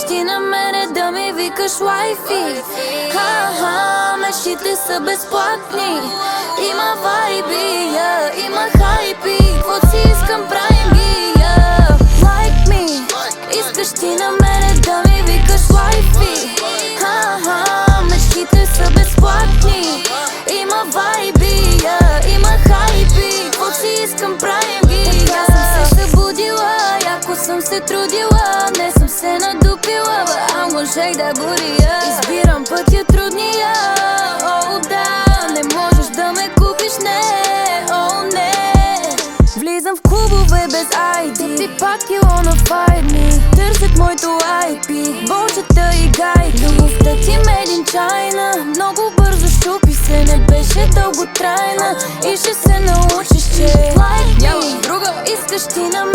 ти на мене да ми викаш лайфи. Ха-ха, мечтите са безплатни. Има вайби, има хайпи. Каквото си искам правим ги, Like me, искаш ти на мене да ми викаш лайфи. Ха-ха, мечтите са безплатни. Има вайби, има хайпи. Каквото си искам правим ги, Така съм се събудила, яко съм се трудила. Не съм се надупила, а можех да буря. Избирам пътя трудния, о да. Не можеш да ме купиш, не, о не. Влизам в клубове без ID, ти пак килона fight me. Търсят моето IP, бочета и гайки. Любовта ти made in China. Много бързо щупи се, не беше дълготрайна. И ще се научиш, че like me, искаш ти на